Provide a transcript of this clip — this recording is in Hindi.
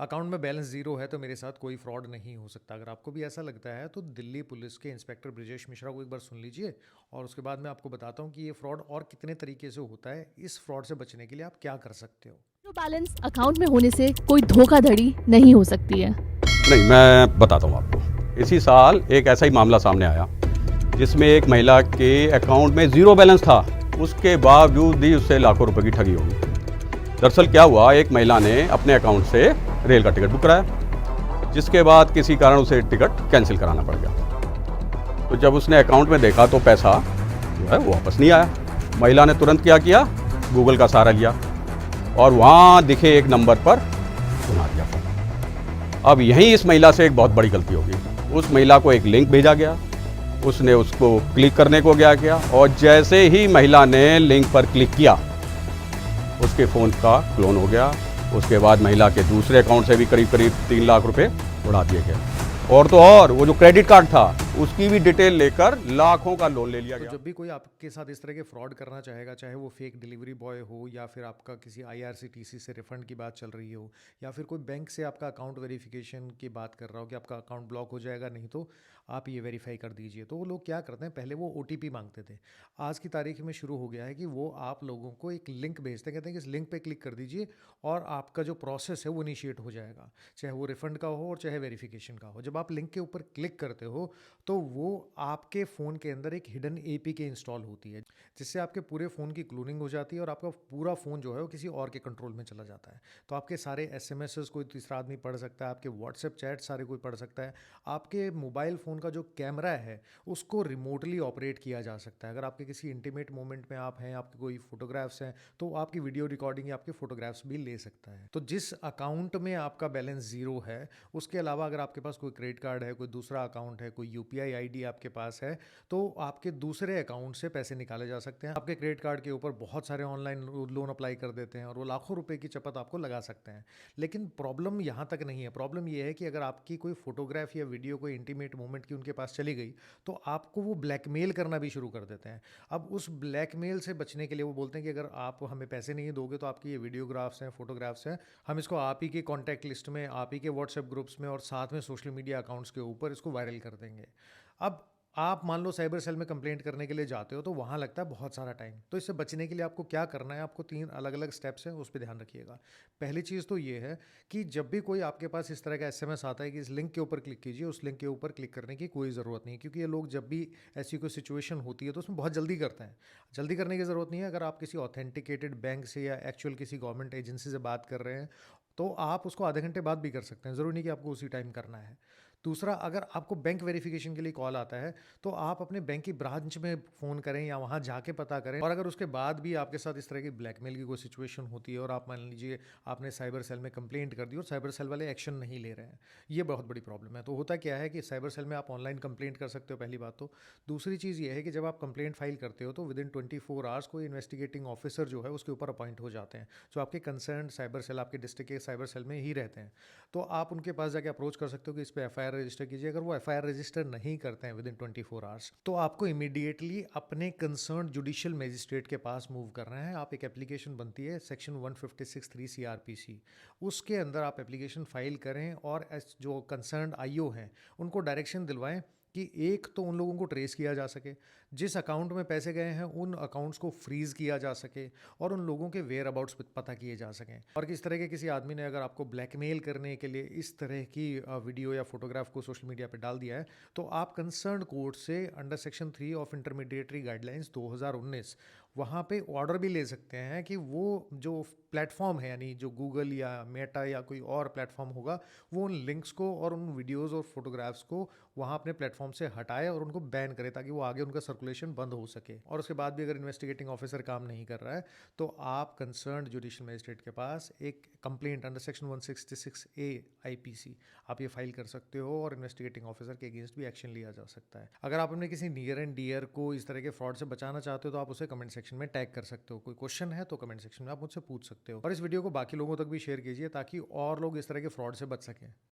अकाउंट में बैलेंस ज़ीरो है तो मेरे साथ कोई फ्रॉड नहीं हो सकता। अगर आपको भी ऐसा लगता है तो दिल्ली पुलिस के इंस्पेक्टर ब्रिजेश मिश्रा को एक बार सुन लीजिए और उसके बाद मैं आपको बताता हूँ कि ये फ्रॉड और कितने तरीके से होता है। इस फ्रॉड से बचने के लिए आप क्या कर सकते हो। जीरो बैलेंस अकाउंट में होने से कोई धोखाधड़ी नहीं हो सकती है। नहीं, मैं बताता हूँ आपको। इसी साल एक ऐसा ही मामला सामने आया जिसमें एक महिला के अकाउंट में ज़ीरो बैलेंस था, उसके बावजूद भी उससे लाखों रुपए की ठगी होगी। दरअसल क्या हुआ, एक महिला ने अपने अकाउंट से रेल का टिकट बुक कराया, जिसके बाद किसी कारण उसे टिकट कैंसिल कराना पड़ गया। तो जब उसने अकाउंट में देखा तो पैसा जो है वो वापस नहीं आया। महिला ने तुरंत क्या किया, गूगल का सहारा लिया और वहाँ दिखे एक नंबर पर सुना दिया फोन। अब यहीं इस महिला से एक बहुत बड़ी गलती होगी। उस महिला को एक लिंक भेजा गया, उसने उसको क्लिक करने को किया और जैसे ही महिला ने लिंक पर क्लिक किया, उसके फ़ोन का क्लोन हो गया। उसके बाद महिला के दूसरे अकाउंट से भी करीब करीब 3 लाख रुपए उड़ा दिए गए। और तो और वो जो क्रेडिट कार्ड था उसकी भी डिटेल लेकर लाखों का लोन ले लिया तो गया। जब भी कोई आपके साथ इस तरह के फ्रॉड करना चाहेगा, चाहे वो फेक डिलीवरी बॉय हो या फिर आपका किसी आईआरसीटीसी से रिफंड की बात चल रही हो या फिर कोई बैंक से आपका अकाउंट वेरिफिकेशन की बात कर रहा हो कि आपका अकाउंट ब्लॉक हो जाएगा, नहीं तो आप ये वेरीफाई कर दीजिए, तो वो लोग क्या करते हैं, पहले वो ओटीपी मांगते थे। आज की तारीख में शुरू हो गया है कि वो आप लोगों को एक लिंक भेजते हैं, कहते हैं कि इस लिंक पे क्लिक कर दीजिए और आपका जो प्रोसेस है वो इनिशिएट हो जाएगा, चाहे वो रिफंड का हो और चाहे वेरिफिकेशन का हो। जब आप लिंक के ऊपर क्लिक करते हो तो वो आपके फ़ोन के अंदर एक हिडन एपीके इंस्टॉल होती है, जिससे आपके पूरे फ़ोन की क्लोनिंग हो जाती है और आपका पूरा फ़ोन जो है वो किसी और के कंट्रोल में चला जाता है। तो आपके सारे एसएमएसेस कोई तीसरा आदमी पढ़ सकता है, आपके व्हाट्सएप चैट सारे कोई पढ़ सकता है, आपके मोबाइल फ़ोन का जो कैमरा है उसको रिमोटली ऑपरेट किया जा सकता है। अगर आपके किसी इंटीमेट मोमेंट में आप हैं, आपके कोई फोटोग्राफ्स हैं, तो वो आपकी वीडियो रिकॉर्डिंग या आपके फोटोग्राफ्स भी ले सकता है। तो जिस अकाउंट में आपका बैलेंस ज़ीरो है, उसके अलावा अगर आपके पास कोई क्रेडिट कार्ड है, कोई दूसरा अकाउंट है, कोई यूपीआई आईडी आपके पास है, तो आपके दूसरे अकाउंट से पैसे निकाले जा सकते हैं। आपके क्रेडिट कार्ड के ऊपर बहुत सारे ऑनलाइन लोन अप्लाई कर देते हैं और वो लाखों रुपए की चपत आपको लगा सकते हैं। लेकिन प्रॉब्लम यहाँ तक नहीं है। प्रॉब्लम ये है कि अगर आपकी कोई फोटोग्राफ या वीडियो कोई इंटीमेट मोमेंट की उनके पास चली गई, तो आपको वो ब्लैकमेल करना भी शुरू कर देते हैं। अब उस ब्लैकमेल से बचने के लिए वो बोलते हैं कि अगर आप हमें पैसे नहीं दोगे तो आपकी ये वीडियोग्राफ्स हैं, फोटोग्राफ्स हैं, हम इसको आप ही के कॉन्टैक्ट लिस्ट में, आप ही के व्हाट्सएप ग्रुप्स में और साथ में सोशल मीडिया अकाउंट्स के ऊपर इसको वायरल कर देंगे। अब आप मान लो साइबर सेल में कंप्लेंट करने के लिए जाते हो तो वहाँ लगता है बहुत सारा टाइम। तो इससे बचने के लिए आपको क्या करना है, आपको 3 अलग-अलग स्टेप्स हैं, उस पे ध्यान रखिएगा। पहली चीज़ तो ये है कि जब भी कोई आपके पास इस तरह का एसएमएस आता है कि इस लिंक के ऊपर क्लिक कीजिए, उस लिंक के ऊपर क्लिक करने की कोई ज़रूरत नहीं है, क्योंकि ये लोग जब भी ऐसी कोई सिचुएशन होती है तो उसमें बहुत जल्दी करते हैं। जल्दी करने की ज़रूरत नहीं है। अगर आप किसी ऑथेंटिकेटेड बैंक से या एक्चुअल किसी गवर्नमेंट एजेंसी से बात कर रहे हैं, तो आप उसको आधे घंटे बाद भी कर सकते हैं। ज़रूरी नहीं कि आपको उसी टाइम करना है। दूसरा, अगर आपको बैंक वेरिफिकेशन के लिए कॉल आता है तो आप अपने बैंक की ब्रांच में फ़ोन करें या वहाँ जाके पता करें। और अगर उसके बाद भी आपके साथ इस तरह की ब्लैकमेल की कोई सिचुएशन होती है और आप मान लीजिए आपने साइबर सेल में कंप्लेंट कर दी और साइबर सेल वाले एक्शन नहीं ले रहे हैं, ये बहुत बड़ी प्रॉब्लम है। तो होता क्या है कि साइबर सेल में आप ऑनलाइन कंप्लेंट कर सकते हो, पहली बात तो। दूसरी चीज़ ये है कि जब आप कंप्लेंट फाइल करते हो तो विद इन 24 आवर्स कोई इन्वेस्टिगेटिंग ऑफिसर जो है उसके ऊपर अपॉइंट हो जाते हैं, जो आपके कंसर्न साइबर सेल, आपके डिस्ट्रिक्ट के साइबर सेल में ही रहते हैं। तो आप उनके पास जाके अप्रोच कर सकते हो कि इस पर एफआईआर रजिस्टर कीजिए। अगर वो एफआईआर रजिस्टर नहीं करते हैं विद इन 24 आवर्स, तो आपको इमीडिएटली अपने कंसर्न जुडिशियल मजिस्ट्रेट के पास मूव करना है। आप एक एप्लीकेशन बनती है सेक्शन 156(3) सीआरपीसी, उसके अंदर आप एप्लीकेशन फाइल करें और जो कंसर्न आईओ हैं उनको डायरेक्शन दिलवाएं कि एक तो उन लोगों को ट्रेस किया जा सके, जिस अकाउंट में पैसे गए हैं उन अकाउंट्स को फ्रीज किया जा सके और उन लोगों के वेयर अबाउट्स पता किए जा सकें। और किस तरह के किसी आदमी ने अगर आपको ब्लैकमेल करने के लिए इस तरह की वीडियो या फोटोग्राफ को सोशल मीडिया पर डाल दिया है, तो आप कंसर्न कोर्ट से under section 3 of intermediary guidelines 2019 वहाँ पे ऑर्डर भी ले सकते हैं कि वो जो प्लेटफॉर्म है, यानी जो गूगल या मेटा या कोई और प्लेटफॉर्म होगा, वो उन लिंक्स को और उन वीडियोस और फोटोग्राफ्स को वहाँ अपने प्लेटफॉर्म से हटाए और उनको बैन करे, ताकि वो आगे उनका सर्कुलेशन बंद हो सके। और उसके बाद भी अगर इन्वेस्टिगेटिंग ऑफिसर काम नहीं कर रहा है तो आप कंसर्न जुडिशियल मजिस्ट्रेट के पास एक complaint under section 166A IPC आप ये फाइल कर सकते हो और इन्वेस्टिगेटिंग ऑफिसर के अगेंस्ट भी एक्शन लिया जा सकता है। अगर आप अपने किसी नियर एंड डियर को इस तरह के फ्रॉड से बचाना चाहते हो तो आप उसे कमेंट सेक्शन में टैग कर सकते हो। कोई क्वेश्चन है तो कमेंट सेक्शन में आप मुझसे पूछ सकते हो और इस वीडियो को बाकी लोगों तक भी शेयर कीजिए ताकि और लोग इस तरह के फ्रॉड से बच सकें।